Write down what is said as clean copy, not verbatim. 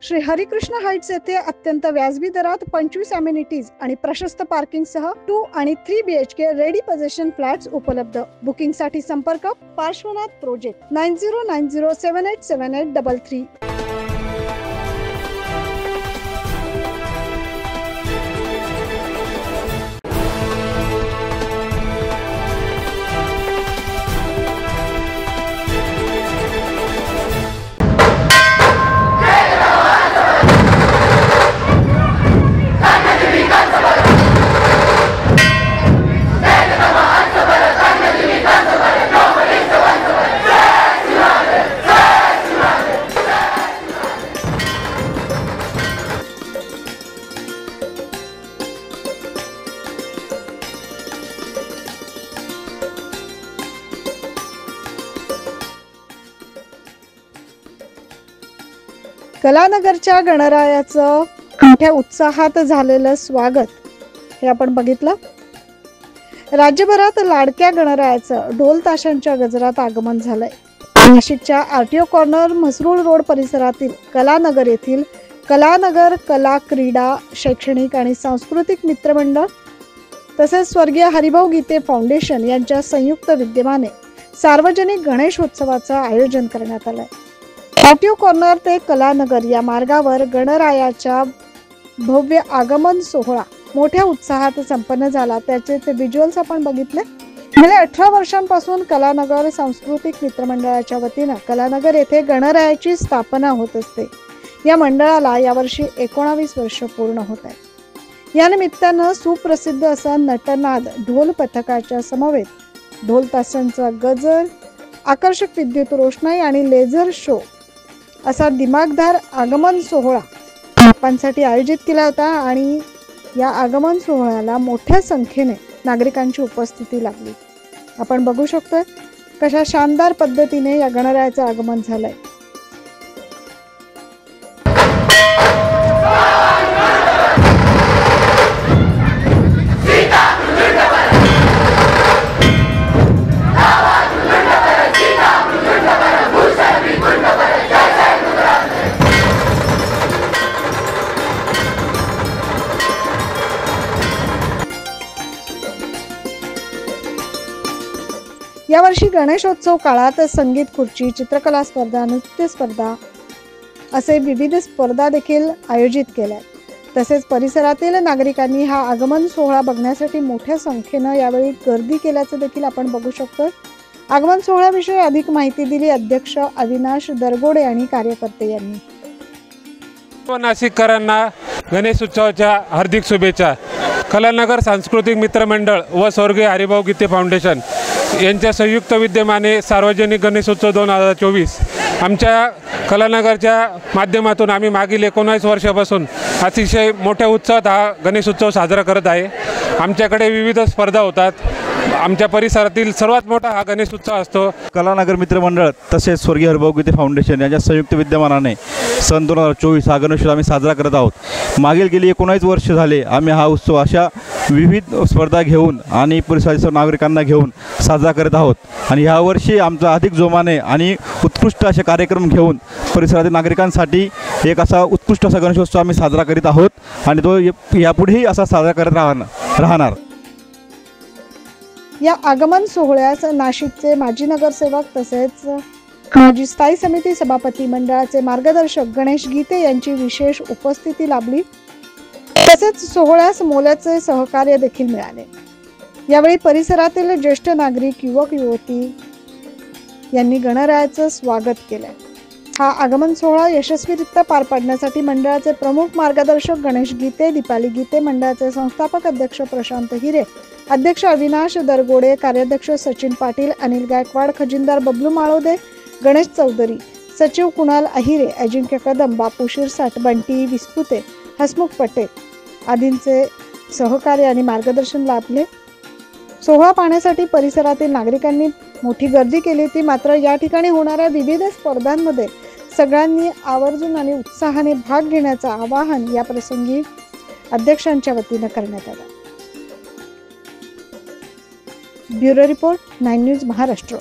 Shri Harikrishna Heights येथे अत्यंत व्याजबी दरात 25 अमेनिटीज आणि प्रशस्त पार्किंग सह 2 आणि 3 BHK रेडी पोझिशन फ्लॅट्स उपलब्ध। बुकिंग साठी संपर्क पार्श्वनाथ प्रोजेक्ट 9090787833। कलानगरच्या गणरायाचं मोठ्या उत्साहात झालेलं स्वागत हे आपण बघितलं। राज्यभरात लाडक्या गणरायाचं ढोल ताशांच्या गजरात आगमन झालंय। नाशिकच्या RTO कॉर्नर म्हसरूळ रोड परिसरातील कलानगर येथील कलानगर कला क्रीडा शैक्षणिक आणि सांस्कृतिक मित्रमंडळ तसेच स्वर्गीय हरिभाऊ गीते फाउंडेशन यांच्या संयुक्त विद्यमाने सार्वजनिक गणेशोत्सवाचं आयोजन करण्यात आलंय। RTO कॉर्नर ते कलानगर या मार्गावर गणरायाच्या भव्य आगमन सोहळा मोठ्या उत्साहात संपन्न झाला। त्याचे ते व्हिज्युअल्स आपण बघितले। गेल्या 18 वर्षांपासून कलानगर सांस्कृतिक मित्रमंडळाच्या वतीने कलानगर येथे गणरायाची स्थापना होत असते। या मंडळाला यावर्षी 19 वर्ष पूर्ण होत आहे। या निमित्ताने सुप्रसिद्ध असा नटनाद ढोल पथकाच्या समवेत ढोल ताशांचा गजर, आकर्षक विद्युत रोषणाई आणि लेझर शो असा दिमागदार आगमन सोहळा बाप्पांसाठी आयोजित केला होता आणि या आगमन सोहळ्याला मोठ्या संख्येने नागरिकांची उपस्थिती लाभली। आपण बघू शकतो कशा शानदार पद्धतीने या गणरायाचं आगमन झालंय। यावर्षी गणेशोत्सव काळात संगीत खुर्ची, चित्रकला स्पर्धा, नृत्य स्पर्धा असे विविध स्पर्धा देखील आयोजित केल्या। तसेच परिसरातील नागरिकांनी हा आगमन सोहळा बघण्यासाठी मोठ्या संख्येने यावेळी गर्दी केल्याचं देखील आपण बघू शकतो। आगमन सोहळ्याविषयी अधिक माहिती दिली अध्यक्ष अविनाश दरगोडे आणि कार्यकर्ते यांनी। नाशिककरांना गणेशोत्सवाच्या हार्दिक शुभेच्छा। कलानगर सांस्कृतिक मित्रमंडळ व स्वर्गीय हरिभाऊ गीते फाउंडेशन यांच्या संयुक्त विद्यमाने सार्वजनिक गणेशोत्सव 2024 आमच्या कलानगरच्या माध्यमातून आम्ही मागील 19 वर्षापासून अतिशय मोठ्या उत्साहात हा गणेशोत्सव साजरा करत आहे। आमच्याकडे विविध स्पर्धा होतात। आमच्या परिसरातील सर्वात मोठा हा गणेशोत्सव असतो। कलानगर मित्रमंडळ तसेच स्वर्गीय हरिभाऊ गीते फाउंडेशन यांच्या संयुक्त विद्यमानाने सन 2024 हा गणेशोत्सव आम्ही साजरा करत आहोत। मागील गेली 19 वर्ष झाले आम्ही हा उत्सव अशा विविध स्पर्धा घेऊन आणि परिसरातील नागरिकांना घेऊन साजरा करत आहोत आणि यावर्षी आमचा अधिक जोमाने आणि उत्कृष्ट असे कार्यक्रम घेऊन परिसरातील नागरिकांसाठी एक असा उत्कृष्ट असा गणेशोत्सव आम्ही साजरा करीत आहोत आणि तो यापुढेही असा साजरा करत राहणार। या आगमन सोहळ्यास नाशिकचे माजी नगरसेवक तसेच माजी स्थायी समिती सभापती मंडळाचे मार्गदर्शक गणेश गीते यांची विशेष उपस्थिती लाभली। तसेच सोहळ्यास मोलाचे सहकार्य देखील मिळाले। यावेळी परिसरातील ज्येष्ठ नागरिक, युवक युवती यांनी गणरायाचं स्वागत केले। हा आगमन सोहळा यशस्वीरित्या पार पाडण्यासाठी मंडळाचे प्रमुख मार्गदर्शक गणेश गीते, दीपाली गीते, मंडळाचे संस्थापक अध्यक्ष प्रशांत हिरे, अध्यक्ष अविनाश दरगोडे, कार्याध्यक्ष सचिन पाटील, अनिल गायकवाड, खजिनदार बबलू माळोदे, गणेश चौधरी, सचिव कुणाल अहिरे, अजिंक्य कदम, बापू शिरसाट, बंटी विस्पुते, हसमुख पटेल आदींचे सहकार्य आणि मार्गदर्शन लाभले। सोहळा पाहण्यासाठी परिसरातील नागरिकांनी मोठी गर्दी केली होती। मात्र या ठिकाणी होणाऱ्या विविध स्पर्धांमध्ये सगळ्यांनी आवर्जून आणि उत्साहाने भाग घेण्याचं आवाहन या प्रसंगी अध्यक्षांच्या वतीने करण्यात आलं। Bureau report 9 news Maharashtra.